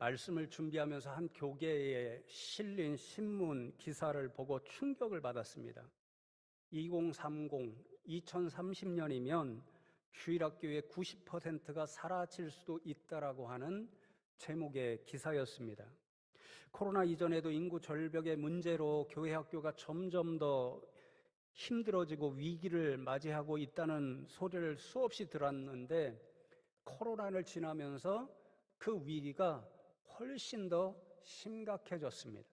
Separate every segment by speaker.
Speaker 1: 말씀을 준비하면서 한 교계에 실린 신문 기사를 보고 충격을 받았습니다. 2030년이면 주일학교의 90%가 사라질 수도 있다라고 하는 제목의 기사였습니다. 코로나 이전에도 인구 절벽의 문제로 교회 학교가 점점 더 힘들어지고 위기를 맞이하고 있다는 소리를 수없이 들었는데, 코로나를 지나면서 그 위기가 훨씬 더 심각해졌습니다.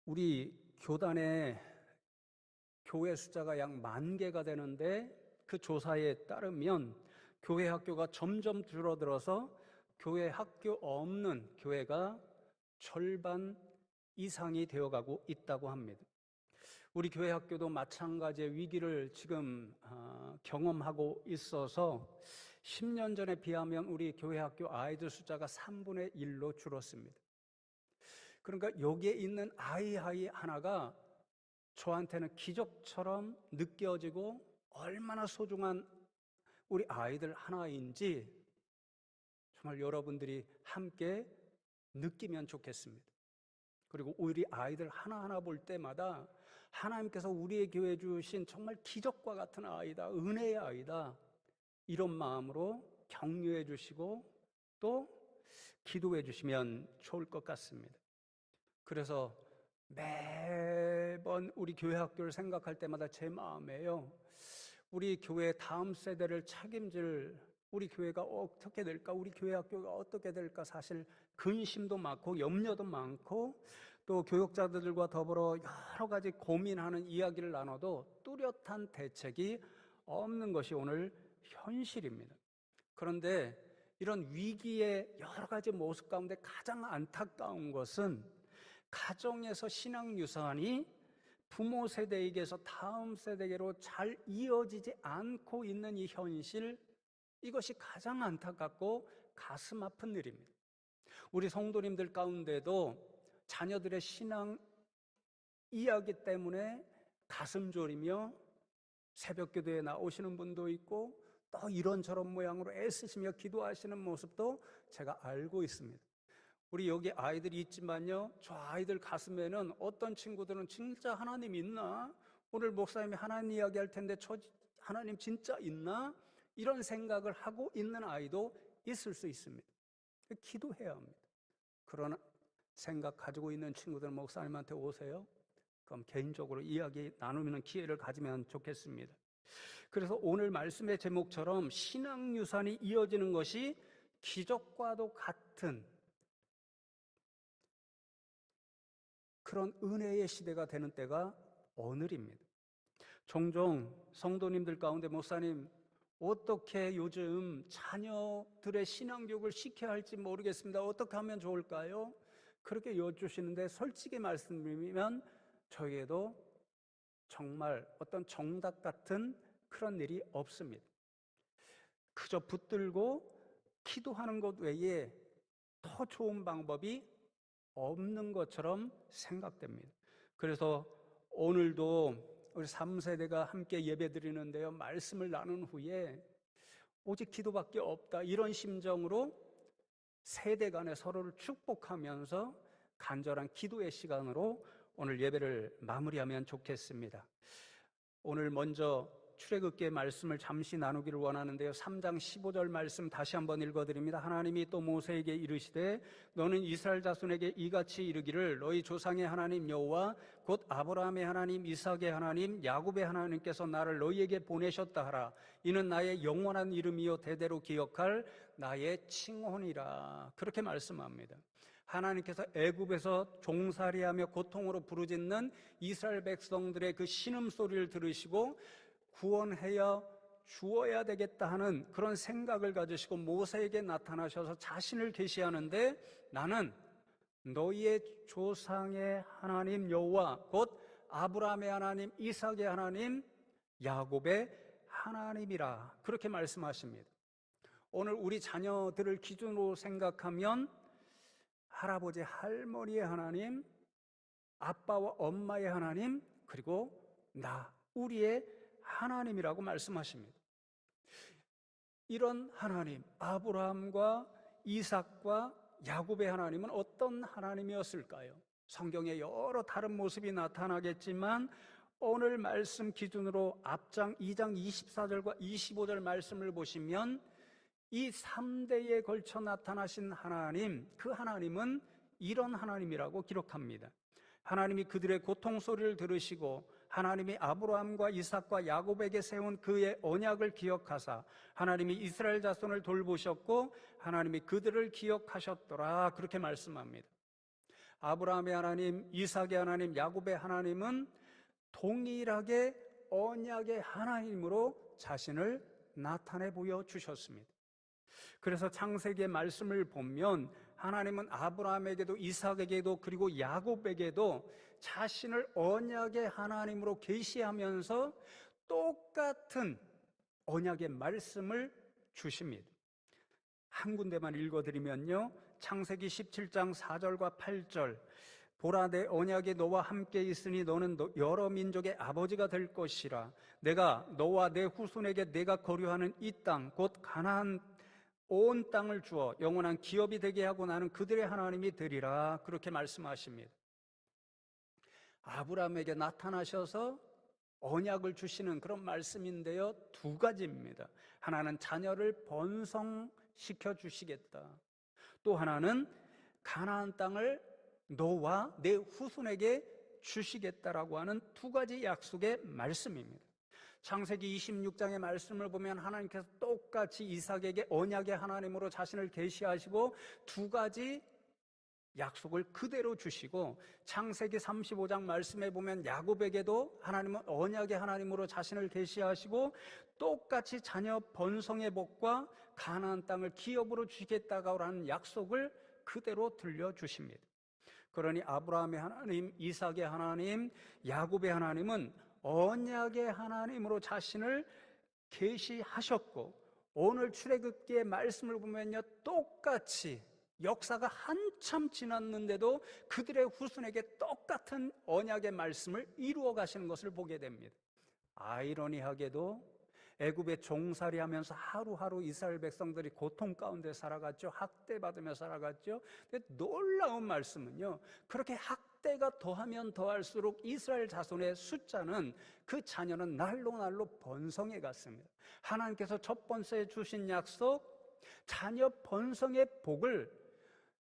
Speaker 1: 우리 교단의 교회 숫자가 약 10,000개가 되는데, 그 조사에 따르면 교회 학교가 점점 줄어들어서 교회 학교 없는 교회가 절반 이상이 되어가고 있다고 합니다. 우리 교회 학교도 마찬가지의 위기를 지금 경험하고 있어서 10년 전에 비하면 우리 교회 학교 아이들 숫자가 3분의 1로 줄었습니다. 그러니까 여기에 있는 아이 하나가 저한테는 기적처럼 느껴지고 얼마나 소중한 우리 아이들 하나인지 정말 여러분들이 함께 느끼면 좋겠습니다. 그리고 우리 아이들 하나하나 볼 때마다 하나님께서 우리의 교회에 주신 정말 기적과 같은 아이다, 은혜의 아이다, 이런 마음으로 격려해 주시고 또 기도해 주시면 좋을 것 같습니다. 그래서 매번 우리 교회 학교를 생각할 때마다 제 마음에요, 우리 교회 다음 세대를 책임질 우리 교회가 어떻게 될까, 우리 교회 학교가 어떻게 될까, 사실 근심도 많고 염려도 많고, 또 교육자들과 더불어 여러 가지 고민하는 이야기를 나눠도 뚜렷한 대책이 없는 것이 오늘 현실입니다. 그런데 이런 위기의 여러 가지 모습 가운데 가장 안타까운 것은 가정에서 신앙 유산이 부모 세대에게서 다음 세대로 잘 이어지지 않고 있는 이 현실, 이것이 가장 안타깝고 가슴 아픈 일입니다. 우리 성도님들 가운데도 자녀들의 신앙 이야기 때문에 가슴 졸이며 새벽 기도에 나오시는 분도 있고, 또 이런저런 모양으로 애쓰시며 기도하시는 모습도 제가 알고 있습니다. 우리 여기 아이들이 있지만요, 저 아이들 가슴에는 어떤 친구들은 진짜 하나님 있나? 오늘 목사님이 하나님 이야기할 텐데 저 하나님 진짜 있나? 이런 생각을 하고 있는 아이도 있을 수 있습니다. 기도해야 합니다. 그런 생각 가지고 있는 친구들은 목사님한테 오세요. 그럼 개인적으로 이야기 나누는 기회를 가지면 좋겠습니다. 그래서 오늘 말씀의 제목처럼 신앙 유산이 이어지는 것이 기적과도 같은 그런 은혜의 시대가 되는 때가 오늘입니다. 종종 성도님들 가운데 목사님, 어떻게 요즘 자녀들의 신앙교육을 시켜야 할지 모르겠습니다. 어떻게 하면 좋을까요? 그렇게 여쭈시는데 솔직히 말씀드리면 저희에도 정말 어떤 정답 같은 그런 일이 없습니다. 그저 붙들고 기도하는 것 외에 더 좋은 방법이 없는 것처럼 생각됩니다. 그래서 오늘도 우리 3세대가 함께 예배드리는데요, 말씀을 나눈 후에 오직 기도밖에 없다, 이런 심정으로 세대 간에 서로를 축복하면서 간절한 기도의 시간으로 오늘 예배를 마무리하면 좋겠습니다. 오늘 먼저 출애굽기의 말씀을 잠시 나누기를 원하는데요, 3장 15절 말씀 다시 한번 읽어드립니다. 하나님이 또 모세에게 이르시되 너는 이스라엘 자손에게 이같이 이르기를 너희 조상의 하나님 여호와 곧 아브라함의 하나님, 이삭의 하나님, 야곱의 하나님께서 나를 너희에게 보내셨다 하라. 이는 나의 영원한 이름이요 대대로 기억할 나의 칭혼이라. 그렇게 말씀합니다. 하나님께서 애굽에서 종살이하며 고통으로 부르짖는 이스라엘 백성들의 그 신음소리를 들으시고 구원하여 주어야 되겠다 하는 그런 생각을 가지시고 모세에게 나타나셔서 자신을 계시하는데, 나는 너희의 조상의 하나님 여호와 곧 아브라함의 하나님, 이삭의 하나님, 야곱의 하나님이라. 그렇게 말씀하십니다. 오늘 우리 자녀들을 기준으로 생각하면 할아버지 할머니의 하나님, 아빠와 엄마의 하나님, 그리고 나, 우리의 하나님이라고 말씀하십니다. 이런 하나님, 아브라함과 이삭과 야곱의 하나님은 어떤 하나님이었을까요? 성경에 여러 다른 모습이 나타나겠지만 오늘 말씀 기준으로 앞장 2장 24절과 25절 말씀을 보시면 이 3대에 걸쳐 나타나신 하나님, 그 하나님은 이런 하나님이라고 기록합니다. 하나님이 그들의 고통 소리를 들으시고 하나님이 아브라함과 이삭과 야곱에게 세운 그의 언약을 기억하사 하나님이 이스라엘 자손을 돌보셨고 하나님이 그들을 기억하셨더라, 그렇게 말씀합니다. 아브라함의 하나님, 이삭의 하나님, 야곱의 하나님은 동일하게 언약의 하나님으로 자신을 나타내 보여주셨습니다. 그래서 창세기의 말씀을 보면 하나님은 아브라함에게도 이삭에게도 그리고 야곱에게도 자신을 언약의 하나님으로 계시하면서 똑같은 언약의 말씀을 주십니다. 한 군데만 읽어드리면요, 창세기 17장 4절과 8절, 보라, 내 언약이 너와 함께 있으니 너는 여러 민족의 아버지가 될 것이라. 내가 너와 내 후손에게 내가 거류하는 이 땅 곧 가나안 온 땅을 주어 영원한 기업이 되게 하고 나는 그들의 하나님이 되리라, 그렇게 말씀하십니다. 아브라함에게 나타나셔서 언약을 주시는 그런 말씀인데요, 두 가지입니다. 하나는 자녀를 번성시켜 주시겠다, 또 하나는 가나안 땅을 너와 내 후손에게 주시겠다라고 하는 두 가지 약속의 말씀입니다. 창세기 26장의 말씀을 보면 하나님께서 똑같이 이삭에게 언약의 하나님으로 자신을 계시하시고 두 가지 약속을 그대로 주시고, 창세기 35장 말씀에 보면 야곱에게도 하나님은 언약의 하나님으로 자신을 계시하시고 똑같이 자녀 번성의 복과 가나안 땅을 기업으로 주시겠다고 하는 약속을 그대로 들려주십니다. 그러니 아브라함의 하나님, 이삭의 하나님, 야곱의 하나님은 언약의 하나님으로 자신을 계시하셨고, 오늘 출애굽기의 말씀을 보면요, 똑같이 역사가 한참 지났는데도 그들의 후손에게 똑같은 언약의 말씀을 이루어 가시는 것을 보게 됩니다. 아이러니하게도 애굽에 종살이하면서 하루하루 이스라엘 백성들이 고통 가운데 살아갔죠. 학대받으며 살아갔죠. 근데 놀라운 말씀은요, 그렇게 학대가 더하면 더할수록 이스라엘 자손의 숫자는, 그 자녀는 날로 날로 번성해 갔습니다. 하나님께서 첫 번째 주신 약속, 자녀 번성의 복을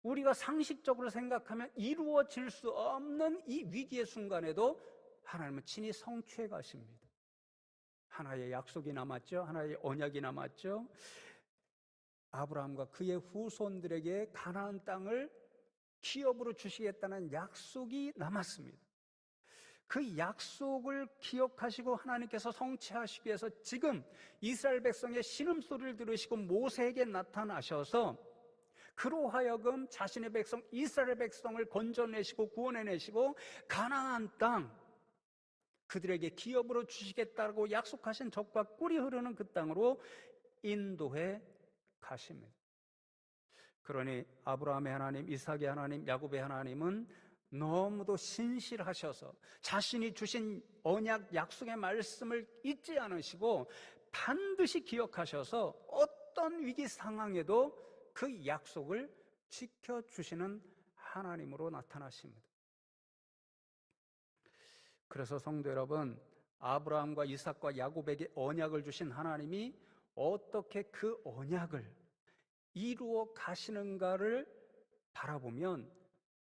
Speaker 1: 우리가 상식적으로 생각하면 이루어질 수 없는 이 위기의 순간에도 하나님은 친히 성취해 가십니다. 하나의 약속이 남았죠. 하나의 언약이 남았죠. 아브라함과 그의 후손들에게 가나안 땅을 기업으로 주시겠다는 약속이 남았습니다. 그 약속을 기억하시고 하나님께서 성취하시기 위해서 지금 이스라엘 백성의 신음소리를 들으시고 모세에게 나타나셔서 그로 하여금 자신의 백성 이스라엘 백성을 건져내시고 구원해내시고 가나안 땅, 그들에게 기업으로 주시겠다고 약속하신 젖과 꿀이 흐르는 그 땅으로 인도해 가십니다. 그러니 아브라함의 하나님, 이삭의 하나님, 야곱의 하나님은 너무도 신실하셔서 자신이 주신 언약 약속의 말씀을 잊지 않으시고 반드시 기억하셔서 어떤 위기 상황에도 그 약속을 지켜주시는 하나님으로 나타나십니다. 그래서 성도 여러분, 아브라함과 이삭과 야곱에게 언약을 주신 하나님이 어떻게 그 언약을 이루어 가시는가를 바라보면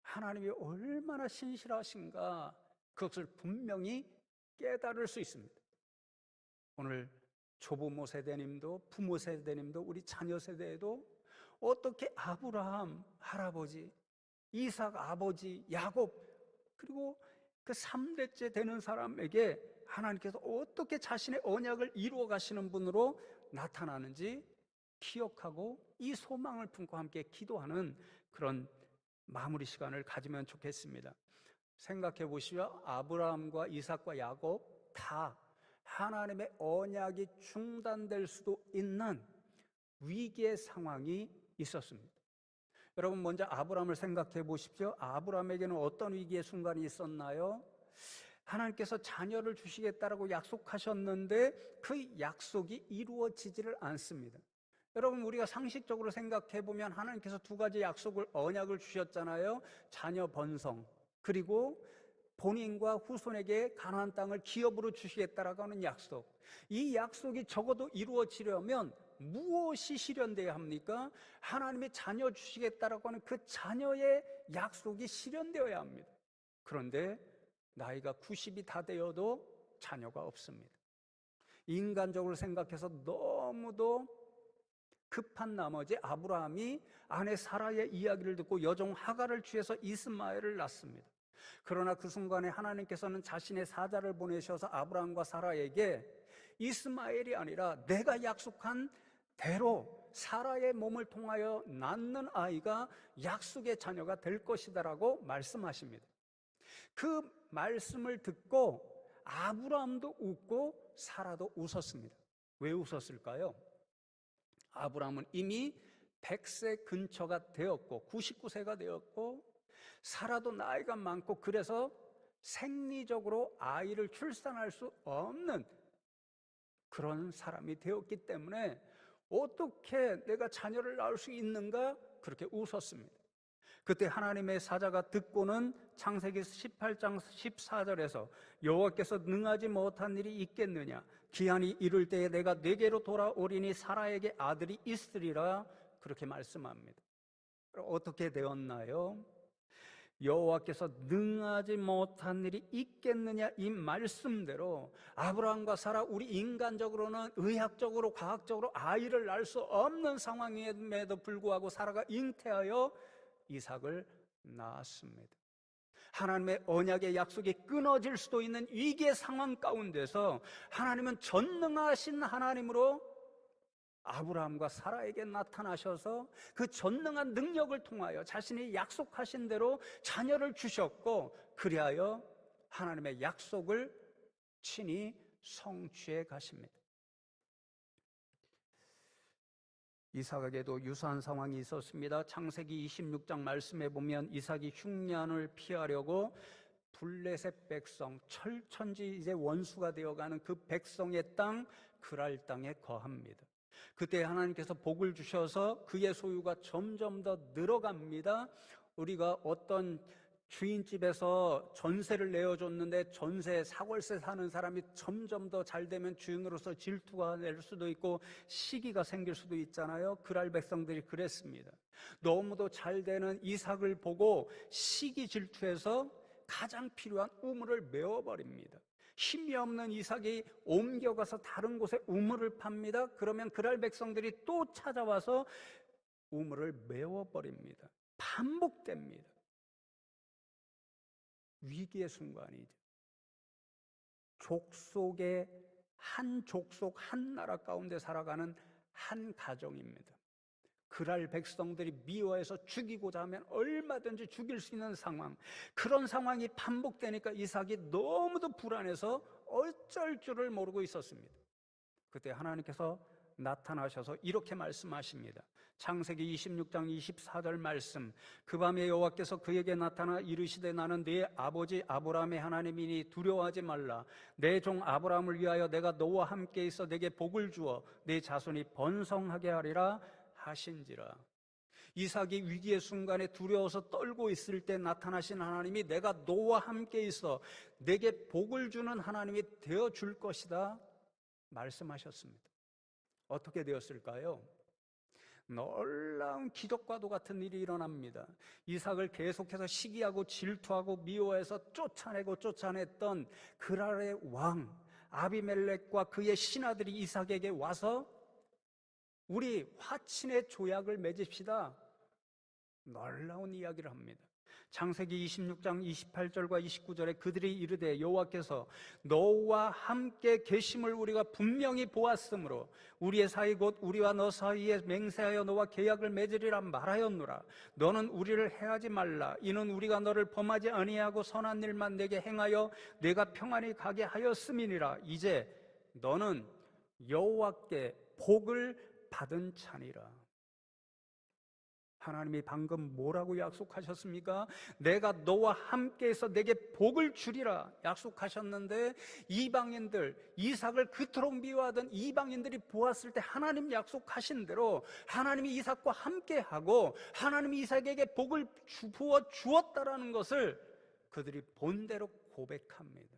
Speaker 1: 하나님이 얼마나 신실하신가, 그것을 분명히 깨달을 수 있습니다. 오늘 조부모 세대님도 부모 세대님도 우리 자녀 세대에도 어떻게 아브라함 할아버지, 이삭 아버지, 야곱, 그리고 그 3대째 되는 사람에게 하나님께서 어떻게 자신의 언약을 이루어 가시는 분으로 나타나는지 기억하고 이 소망을 품고 함께 기도하는 그런 마무리 시간을 가지면 좋겠습니다. 생각해 보시죠. 아브라함과 이삭과 야곱 다 하나님의 언약이 중단될 수도 있는 위기의 상황이 있었습니다. 여러분, 먼저 아브라함을 생각해 보십시오. 아브라함에게는 어떤 위기의 순간이 있었나요? 하나님께서 자녀를 주시겠다라고 약속하셨는데 그 약속이 이루어지지를 않습니다. 여러분, 우리가 상식적으로 생각해 보면 하나님께서 두 가지 언약을 주셨잖아요. 자녀 번성, 그리고 본인과 후손에게 가나안 땅을 기업으로 주시겠다라고 하는 약속. 이 약속이 적어도 이루어지려면 무엇이 실현돼야 합니까? 하나님의 자녀 주시겠다라고 하는 그 자녀의 약속이 실현되어야 합니다. 그런데 나이가 90이 다 되어도 자녀가 없습니다. 인간적으로 생각해서 너무도 급한 나머지 아브라함이 아내 사라의 이야기를 듣고 여종 하갈을 취해서 이스마엘을 낳습니다. 그러나 그 순간에 하나님께서는 자신의 사자를 보내셔서 아브라함과 사라에게 이스마엘이 아니라 내가 약속한 대로 사라의 몸을 통하여 낳는 아이가 약속의 자녀가 될 것이다라고 말씀하십니다. 그 말씀을 듣고 아브라함도 웃고 사라도 웃었습니다. 왜 웃었을까요? 아브라함은 이미 100세 근처가 되었고 99세가 되었고 사라도 나이가 많고 그래서 생리적으로 아이를 출산할 수 없는 그런 사람이 되었기 때문에 어떻게 내가 자녀를 낳을 수 있는가? 그렇게 웃었습니다. 그때 하나님의 사자가 듣고는 창세기 18장 14절에서 여호와께서 능하지 못한 일이 있겠느냐? 기한이 이를 때에 내가 네게로 돌아오리니 사라에게 아들이 있으리라 그렇게 말씀합니다. 어떻게 되었나요? 여호와께서 능하지 못한 일이 있겠느냐 이 말씀대로 아브라함과 사라 우리 인간적으로는 의학적으로 과학적으로 아이를 낳을 수 없는 상황임에도 불구하고 사라가 잉태하여 이삭을 낳았습니다. 하나님의 언약의 약속이 끊어질 수도 있는 위기의 상황 가운데서 하나님은 전능하신 하나님으로 아브라함과 사라에게 나타나셔서 그 전능한 능력을 통하여 자신이 약속하신 대로 자녀를 주셨고 그리하여 하나님의 약속을 친히 성취해 가십니다. 이삭에게도 유사한 상황이 있었습니다. 창세기 26장 말씀에 보면 이삭이 흉년을 피하려고 블레셋 백성, 철천지 이제 원수가 되어가는 그 백성의 땅 그랄 땅에 거합니다. 그때 하나님께서 복을 주셔서 그의 소유가 점점 더 늘어갑니다. 우리가 어떤 주인집에서 전세를 내어줬는데 전세 사골세 사는 사람이 점점 더 잘되면 주인으로서 질투가 낼 수도 있고 시기가 생길 수도 있잖아요. 그랄 백성들이 그랬습니다. 너무도 잘되는 이삭을 보고 시기 질투해서 가장 필요한 우물을 메워버립니다. 힘이 없는 이삭이 옮겨가서 다른 곳에 우물을 팝니다. 그러면 그랄 백성들이 또 찾아와서 우물을 메워버립니다. 반복됩니다. 위기의 순간이죠. 족속의 한 족속 한 나라 가운데 살아가는 한 가정입니다. 그랄 백성들이 미워해서 죽이고자 하면 얼마든지 죽일 수 있는 상황, 그런 상황이 반복되니까 이삭이 너무도 불안해서 어쩔 줄을 모르고 있었습니다. 그때 하나님께서 나타나셔서 이렇게 말씀하십니다. 창세기 26장 24절 말씀. 그 밤에 여호와께서 그에게 나타나 이르시되 나는 네 아버지 아브라함의 하나님이니 두려워하지 말라. 내 종 아브라함을 위하여 내가 너와 함께 있어 내게 복을 주어 네 자손이 번성하게 하리라 하신지라. 이삭이 위기의 순간에 두려워서 떨고 있을 때 나타나신 하나님이 내가 너와 함께 있어 내게 복을 주는 하나님이 되어줄 것이다 말씀하셨습니다. 어떻게 되었을까요? 놀라운 기적과도 같은 일이 일어납니다. 이삭을 계속해서 시기하고 질투하고 미워해서 쫓아냈던 그랄의 왕 아비멜렉과 그의 신하들이 이삭에게 와서 우리 화친의 조약을 맺읍시다. 놀라운 이야기를 합니다. 창세기 26장 28절과 29절에 그들이 이르되 여호와께서 너와 함께 계심을 우리가 분명히 보았으므로 우리의 사이 곧 우리와 너 사이에 맹세하여 너와 계약을 맺으리라 말하였노라. 너는 우리를 해하지 말라. 이는 우리가 너를 범하지 아니하고 선한 일만 내게 행하여 내가 평안히 가게 하였음이니라. 이제 너는 여호와께 복을 받은 자니라. 하나님이 방금 뭐라고 약속하셨습니까? 내가 너와 함께해서 내게 복을 주리라 약속하셨는데, 이방인들, 이삭을 그토록 미워하던 이방인들이 보았을 때 하나님 약속하신 대로 하나님이 이삭과 함께하고 하나님이 이삭에게 복을 부어 주었다라는 것을 그들이 본대로 고백합니다.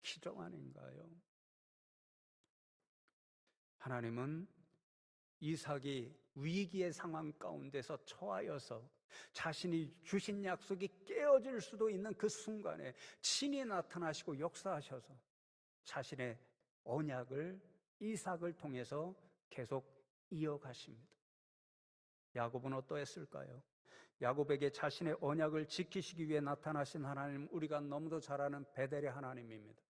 Speaker 1: 기적 아닌가요? 하나님은 이삭이 위기의 상황 가운데서 처하여서 자신이 주신 약속이 깨어질 수도 있는 그 순간에 친히 나타나시고 역사하셔서 자신의 언약을 이삭을 통해서 계속 이어가십니다. 야곱은 어떠했을까요? 야곱에게 자신의 언약을 지키시기 위해 나타나신 하나님, 우리가 너무도 잘 아는 베델의 하나님입니다.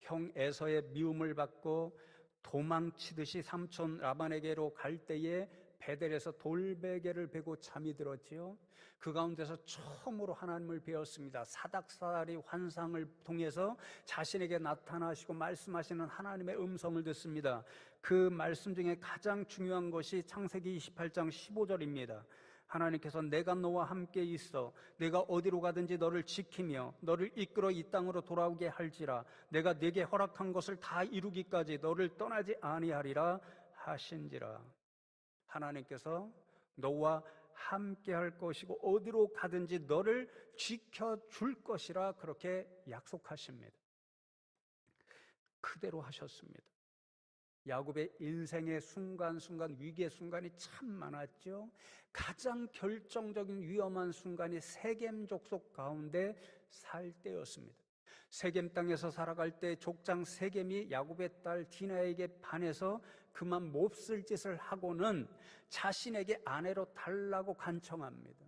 Speaker 1: 형 에서의 미움을 받고 도망치듯이 삼촌 라반에게로 갈 때에 베델에서 돌베개를 베고 잠이 들었지요. 그 가운데서 처음으로 하나님을 배웠습니다. 사닥사리 환상을 통해서 자신에게 나타나시고 말씀하시는 하나님의 음성을 듣습니다. 그 말씀 중에 가장 중요한 것이 창세기 28장 15절입니다. 하나님께서 내가 너와 함께 있어 내가 어디로 가든지 너를 지키며 너를 이끌어 이 땅으로 돌아오게 할지라 내가 네게 허락한 것을 다 이루기까지 너를 떠나지 아니하리라 하신지라. 하나님께서 너와 함께 할 것이고 어디로 가든지 너를 지켜줄 것이라 그렇게 약속하십니다. 그대로 하셨습니다. 야곱의 인생의 순간순간 위기의 순간이 참 많았죠. 가장 결정적인 위험한 순간이 세겜 족속 가운데 살 때였습니다. 세겜 땅에서 살아갈 때 족장 세겜이 야곱의 딸 디나에게 반해서 그만 몹쓸 짓을 하고는 자신에게 아내로 달라고 간청합니다.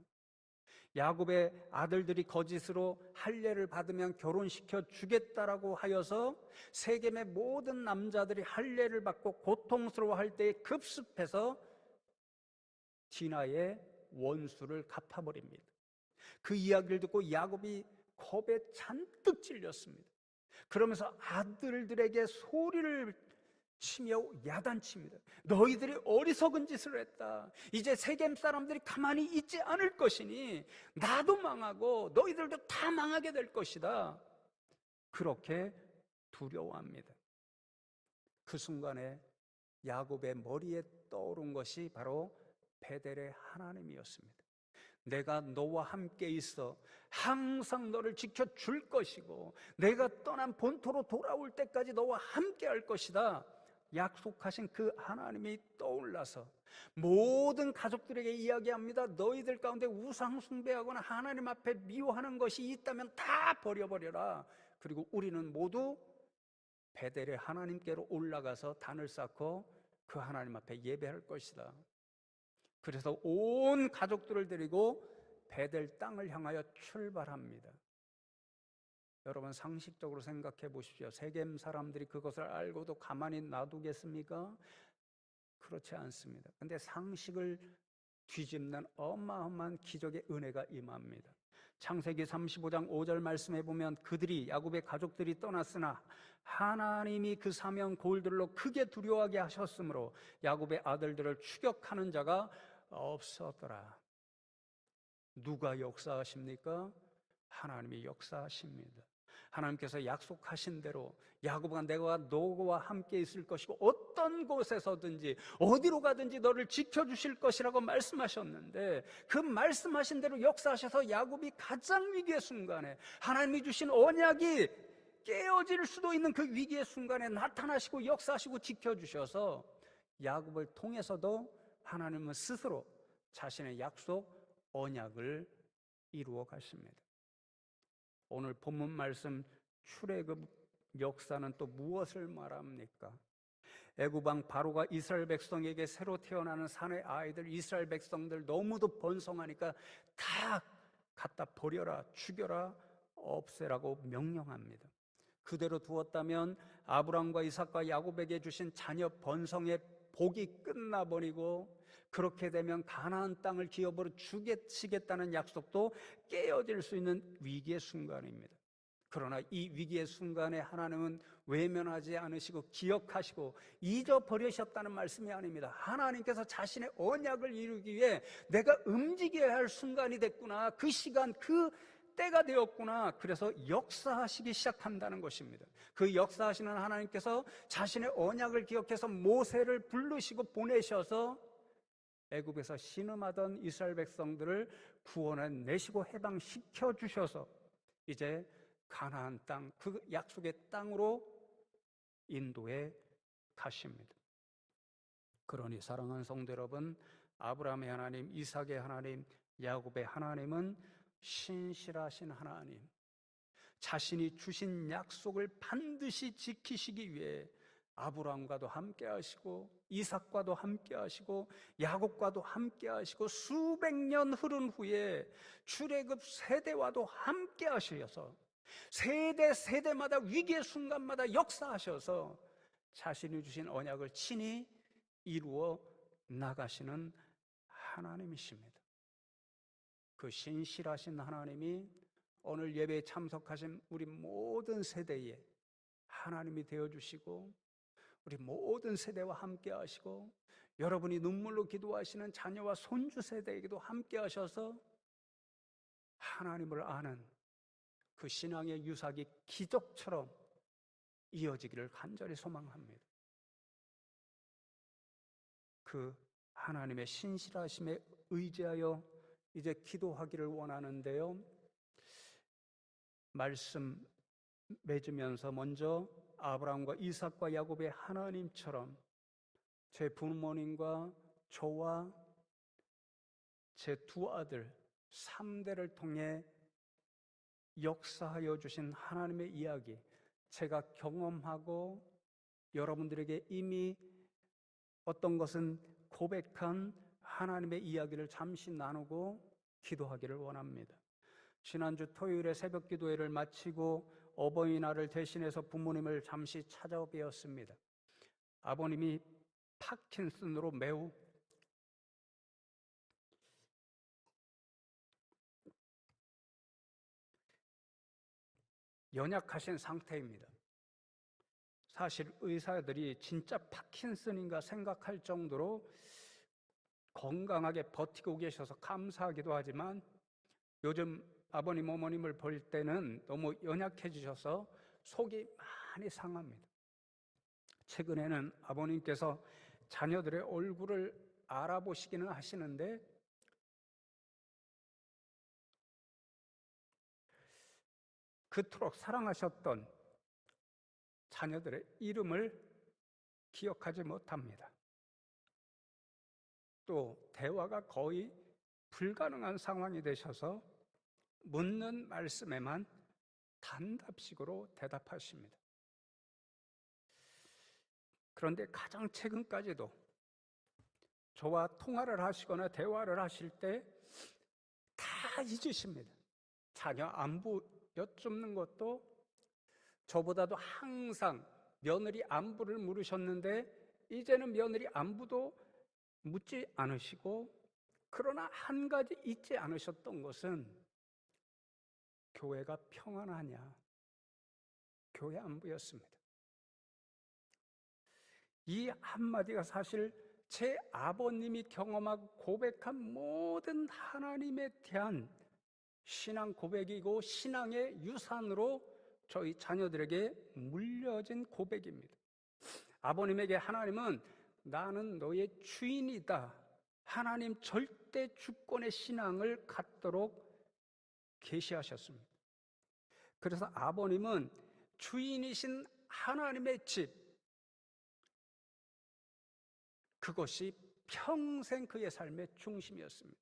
Speaker 1: 야곱의 아들들이 거짓으로 할례를 받으면 결혼시켜 주겠다라고 하여서 세겜의 모든 남자들이 할례를 받고 고통스러워할 때에 급습해서 디나의 원수를 갚아버립니다. 그 이야기를 듣고 야곱이 겁에 잔뜩 찔렸습니다. 그러면서 아들들에게 소리를 치며 야단칩니다. 너희들이 어리석은 짓을 했다. 이제 세겜 사람들이 가만히 있지 않을 것이니 나도 망하고 너희들도 다 망하게 될 것이다. 그렇게 두려워합니다. 그 순간에 야곱의 머리에 떠오른 것이 바로 베델의 하나님이었습니다. 내가 너와 함께 있어 항상 너를 지켜줄 것이고 내가 떠난 본토로 돌아올 때까지 너와 함께 할 것이다 약속하신 그 하나님이 떠올라서 모든 가족들에게 이야기합니다. 너희들 가운데 우상 숭배하거나 하나님 앞에 미워하는 것이 있다면 다 버려버려라. 그리고 우리는 모두 베델의 하나님께로 올라가서 단을 쌓고 그 하나님 앞에 예배할 것이다. 그래서 온 가족들을 데리고 베델 땅을 향하여 출발합니다. 여러분 상식적으로 생각해 보십시오. 세겜 사람들이 그것을 알고도 가만히 놔두겠습니까? 그렇지 않습니다. 근데 상식을 뒤집는 어마어마한 기적의 은혜가 임합니다. 창세기 35장 5절 말씀해 보면 그들이 야곱의 가족들이 떠났으나 하나님이 그 사명 고을들로 크게 두려워하게 하셨으므로 야곱의 아들들을 추격하는 자가 없었더라. 누가 역사하십니까? 하나님이 역사하십니다. 하나님께서 약속하신 대로 야곱아 내가 너와 함께 있을 것이고 어떤 곳에서든지 어디로 가든지 너를 지켜주실 것이라고 말씀하셨는데 그 말씀하신 대로 역사하셔서 야곱이 가장 위기의 순간에 하나님이 주신 언약이 깨어질 수도 있는 그 위기의 순간에 나타나시고 역사하시고 지켜주셔서 야곱을 통해서도 하나님은 스스로 자신의 약속 언약을 이루어 가십니다. 오늘 본문 말씀 출애굽 역사는 또 무엇을 말합니까? 애굽왕 바로가 이스라엘 백성에게 새로 태어나는 사내 아이들 이스라엘 백성들 너무도 번성하니까 다 갖다 버려라, 죽여라, 없애라고 명령합니다. 그대로 두었다면 아브라함과 이삭과 야곱에게 주신 자녀 번성의 복이 끝나버리고 그렇게 되면 가나안 땅을 기업으로 주시겠다는 약속도 깨어질 수 있는 위기의 순간입니다. 그러나 이 위기의 순간에 하나님은 외면하지 않으시고 기억하시고 잊어버리셨다는 말씀이 아닙니다. 하나님께서 자신의 언약을 이루기 위해 내가 움직여야 할 순간이 됐구나. 그 시간, 그 때가 되었구나. 그래서 역사하시기 시작한다는 것입니다. 그 역사하시는 하나님께서 자신의 언약을 기억해서 모세를 부르시고 보내셔서 애굽에서 신음하던 이스라엘 백성들을 구원해 내시고 해방시켜 주셔서 이제 가나안 땅, 그 약속의 땅으로 인도해 가십니다. 그러니 사랑하는 성도 여러분, 아브라함의 하나님, 이삭의 하나님, 야곱의 하나님은 신실하신 하나님, 자신이 주신 약속을 반드시 지키시기 위해 아브라함과도 함께 하시고 이삭과도 함께 하시고 야곱과도 함께 하시고 수백 년 흐른 후에 출애굽 세대와도 함께 하셔서 세대마다 위기의 순간마다 역사하셔서 자신이 주신 언약을 친히 이루어 나가시는 하나님이십니다. 그 신실하신 하나님이 오늘 예배에 참석하신 우리 모든 세대에 하나님이 되어주시고 우리 모든 세대와 함께 하시고 여러분이 눈물로 기도하시는 자녀와 손주 세대에게도 함께 하셔서 하나님을 아는 그 신앙의 유삭이 기적처럼 이어지기를 간절히 소망합니다. 그 하나님의 신실하심에 의지하여 이제 기도하기를 원하는데요. 말씀 맺으면서 먼저 아브라함과 이삭과 야곱의 하나님처럼 제 부모님과 저와 제 두 아들 3대를 통해 역사하여 주신 하나님의 이야기, 제가 경험하고 여러분들에게 이미 어떤 것은 고백한 하나님의 이야기를 잠시 나누고 기도하기를 원합니다. 지난주 토요일에 새벽 기도회를 마치고 어버이날을 대신해서 부모님을 잠시 찾아뵈었습니다. 아버님이 파킨슨으로 매우 연약하신 상태입니다. 사실 의사들이 진짜 파킨슨인가 생각할 정도로 건강하게 버티고 계셔서 감사하기도 하지만 요즘 아버님 어머님을 볼 때는 너무 연약해지셔서 속이 많이 상합니다. 최근에는 아버님께서 자녀들의 얼굴을 알아보시기는 하시는데 그토록 사랑하셨던 자녀들의 이름을 기억하지 못합니다. 또 대화가 거의 불가능한 상황이 되셔서 묻는 말씀에만 단답식으로 대답하십니다. 그런데 가장 최근까지도 저와 통화를 하시거나 대화를 하실 때 다 잊으십니다. 자녀 안부 여쭙는 것도 저보다도 항상 며느리 안부를 물으셨는데 이제는 며느리 안부도 묻지 않으시고, 그러나 한 가지 잊지 않으셨던 것은 교회가 평안하냐, 교회 안부였습니다. 이 한마디가 사실 제 아버님이 경험하고 고백한 모든 하나님에 대한 신앙 고백이고 신앙의 유산으로 저희 자녀들에게 물려진 고백입니다. 아버님에게 하나님은 나는 너의 주인이다, 하나님 절대 주권의 신앙을 갖도록 계시하셨습니다. 그래서 아버님은 주인이신 하나님의 집, 그것이 평생 그의 삶의 중심이었습니다.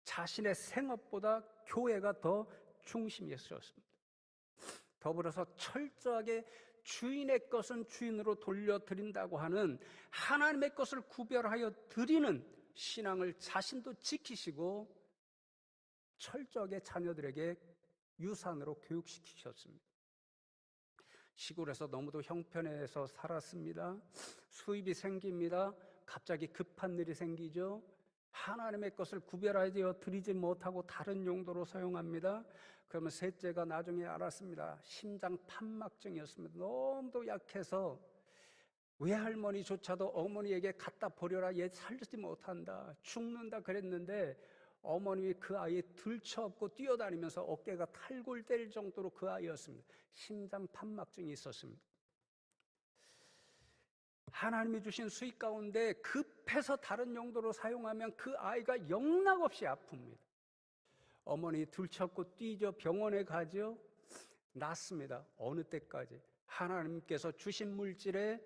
Speaker 1: 자신의 생업보다 교회가 더 중심이었습니다. 더불어서 철저하게 주인의 것은 주인으로 돌려드린다고 하는 하나님의 것을 구별하여 드리는 신앙을 자신도 지키시고 철저하게 자녀들에게 유산으로 교육시키셨습니다. 시골에서 너무도 형편에서 살았습니다. 수입이 생깁니다. 갑자기 급한 일이 생기죠. 하나님의 것을 구별하여 드리지 못하고 다른 용도로 사용합니다. 그러면 셋째가 나중에 알았습니다. 심장 판막증이었습니다. 너무도 약해서 외할머니조차도 어머니에게 갖다 버려라, 얘 살지 못한다, 죽는다 그랬는데 어머님이 그 아이에 들쳐업고 뛰어다니면서 어깨가 탈골될 정도로 그 아이였습니다. 심장 판막증이 있었습니다. 하나님이 주신 수익 가운데 급해서 다른 용도로 사용하면 그 아이가 영락없이 아픕니다. 어머니 들쳤고 뛰죠. 병원에 가죠. 낫습니다. 어느 때까지? 하나님께서 주신 물질에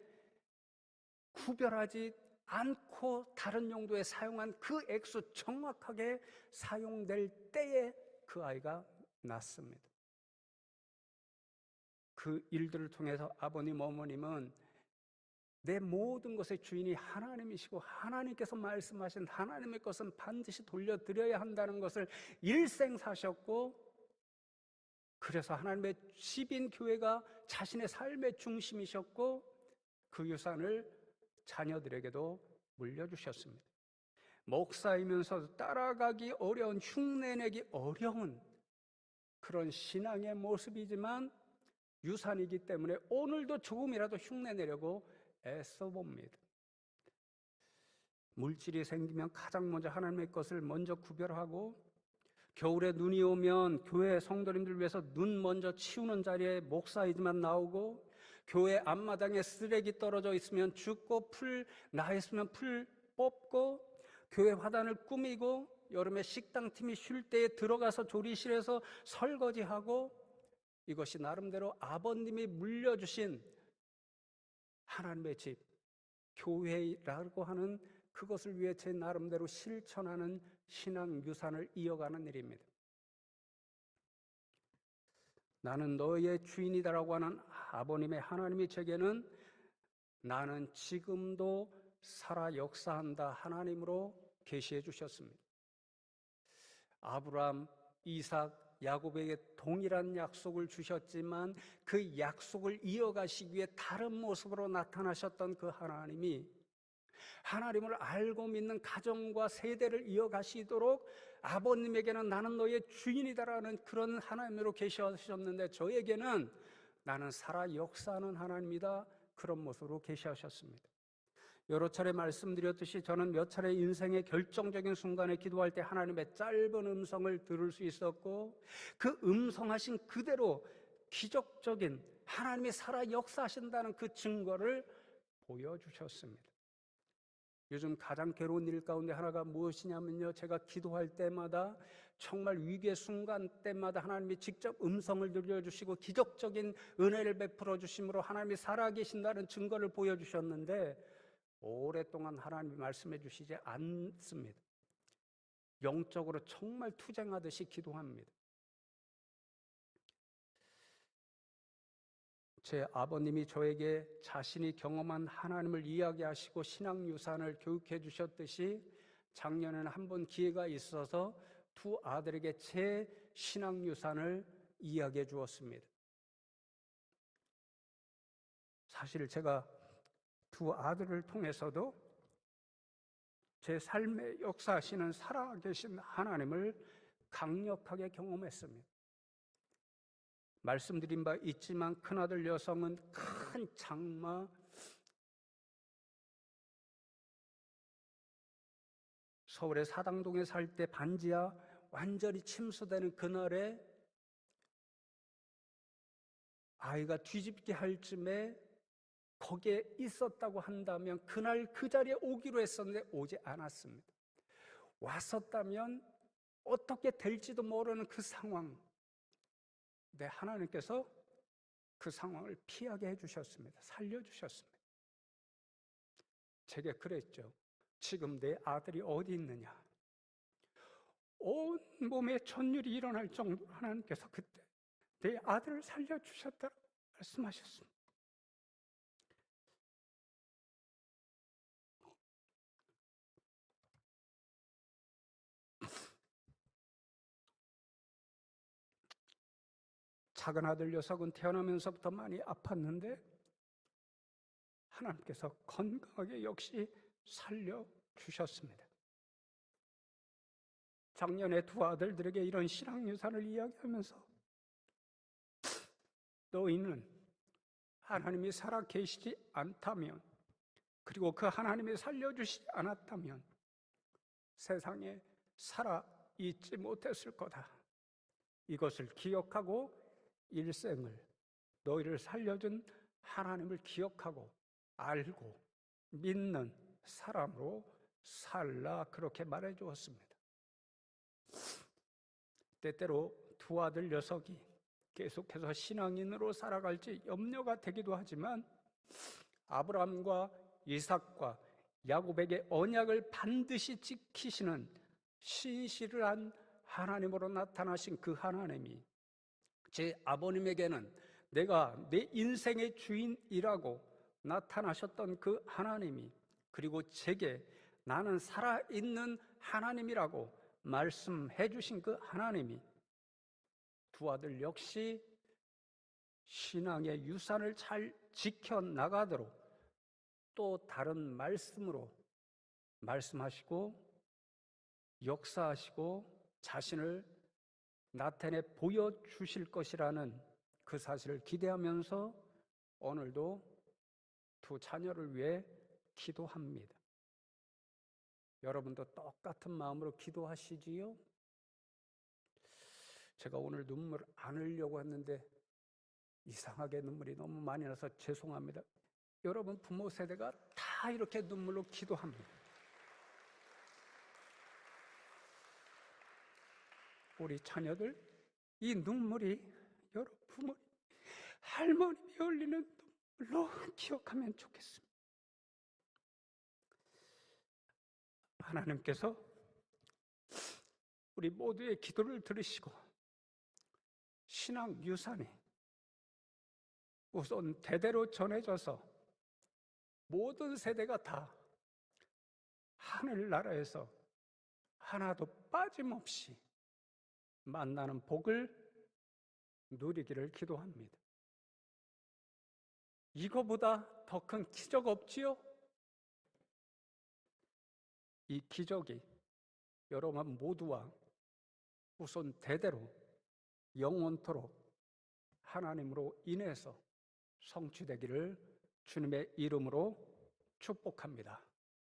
Speaker 1: 구별하지 않고 다른 용도에 사용한 그 액수 정확하게 사용될 때에 그 아이가 낫습니다. 그 일들을 통해서 아버님, 어머님은 내 모든 것의 주인이 하나님이시고 하나님께서 말씀하신 하나님의 것은 반드시 돌려드려야 한다는 것을 일생 사셨고, 그래서 하나님의 집인 교회가 자신의 삶의 중심이셨고 그 유산을 자녀들에게도 물려주셨습니다. 목사이면서도 따라가기 어려운, 흉내내기 어려운 그런 신앙의 모습이지만 유산이기 때문에 오늘도 조금이라도 흉내내려고 애써봅니다. 물질이 생기면 가장 먼저 하나님의 것을 먼저 구별하고, 겨울에 눈이 오면 교회 성도님들 위해서 눈 먼저 치우는 자리에 목사이지만 나오고, 교회 앞마당에 쓰레기 떨어져 있으면 줍고, 풀 나 있으면 풀 뽑고, 교회 화단을 꾸미고, 여름에 식당팀이 쉴 때에 들어가서 조리실에서 설거지하고, 이것이 나름대로 아버님이 물려주신 하나님의 집, 교회라고 하는 그것을 위해 제 나름대로 실천하는 신앙 유산을 이어가는 일입니다. 나는 너의 주인이다라고 하는 아버님의 하나님이 제게는 나는 지금도 살아 역사한다 하나님으로 계시해 주셨습니다. 아브라함, 이삭, 야곱에게 동일한 약속을 주셨지만 그 약속을 이어가시기 위해 다른 모습으로 나타나셨던 그 하나님이 하나님을 알고 믿는 가정과 세대를 이어가시도록 아버님에게는 나는 너의 주인이다라는 그런 하나님으로 계시하셨는데, 저에게는 나는 살아 역사하는 하나님이다, 그런 모습으로 계시하셨습니다. 여러 차례 말씀드렸듯이 저는 몇 차례 인생의 결정적인 순간에 기도할 때 하나님의 짧은 음성을 들을 수 있었고, 그 음성하신 그대로 기적적인 하나님이 살아 역사하신다는 그 증거를 보여주셨습니다. 요즘 가장 괴로운 일 가운데 하나가 무엇이냐면요, 제가 기도할 때마다 정말 위기의 순간 때마다 하나님이 직접 음성을 들려주시고 기적적인 은혜를 베풀어 주심으로 하나님이 살아계신다는 증거를 보여주셨는데, 오랫동안 하나님이 말씀해 주시지 않습니다. 영적으로 정말 투쟁하듯이 기도합니다. 제 아버님이 저에게 자신이 경험한 하나님을 이야기하시고 신앙 유산을 교육해 주셨듯이 작년에는 한 번 기회가 있어서 두 아들에게 제 신앙 유산을 이야기해 주었습니다. 사실 제가 두 아들을 통해서도 제 삶의 역사하시는 살아계신 하나님을 강력하게 경험했습니다. 말씀드린 바 있지만 큰아들 여성은 큰 장마, 서울의 사당동에 살 때 반지하 완전히 침수되는 그날에 아이가 뒤집게 할 쯤에 거기에 있었다고 한다면 그날 그 자리에 오기로 했었는데 오지 않았습니다. 왔었다면 어떻게 될지도 모르는 그 상황, 네, 하나님께서 그 상황을 피하게 해주셨습니다. 살려주셨습니다. 제게 그랬죠. 지금 내 아들이 어디 있느냐? 온 몸에 전율이 일어날 정도로 하나님께서 그때 내 아들을 살려주셨다고 말씀하셨습니다. 작은 아들 녀석은 태어나면서부터 많이 아팠는데 하나님께서 건강하게 역시 살려주셨습니다. 작년에 두 아들들에게 이런 신앙유산을 이야기하면서 너희는 하나님이 살아 계시지 않다면, 그리고 그 하나님이 살려주시지 않았다면 세상에 살아 있지 못했을 거다. 이것을 기억하고 일생을 너희를 살려준 하나님을 기억하고 알고 믿는 사람으로 살라, 그렇게 말해 주었습니다. 때때로 두 아들 녀석이 계속해서 신앙인으로 살아갈지 염려가 되기도 하지만 아브라함과 이삭과 야곱에게 언약을 반드시 지키시는 신실한 하나님으로 나타나신 그 하나님이 제 아버님에게는 내가 내 인생의 주인이라고 나타나셨던 그 하나님이, 그리고 제게 나는 살아있는 하나님이라고 말씀해 주신 그 하나님이 두 아들 역시 신앙의 유산을 잘 지켜나가도록 또 다른 말씀으로 말씀하시고 역사하시고 자신을 나타내 보여주실 것이라는 그 사실을 기대하면서 오늘도 두 자녀를 위해 기도합니다. 여러분도 똑같은 마음으로 기도하시지요? 제가 오늘 눈물 안 흘리려고 했는데 이상하게 눈물이 너무 많이 나서 죄송합니다. 여러분 부모 세대가 다 이렇게 눈물로 기도합니다. 우리 자녀들 이 눈물이 여러분 부모 할머님이 흘리는 눈물로 기억하면 좋겠습니다. 하나님께서 우리 모두의 기도를 들으시고 신앙 유산이 우선 대대로 전해져서 모든 세대가 다 하늘나라에서 하나도 빠짐없이 만나는 복을 누리기를 기도합니다. 이거보다 더 큰 기적 없지요? 이 기적이 여러분 모두와 우선 대대로 영원토록 하나님으로 인해서 성취되기를 주님의 이름으로 축복합니다.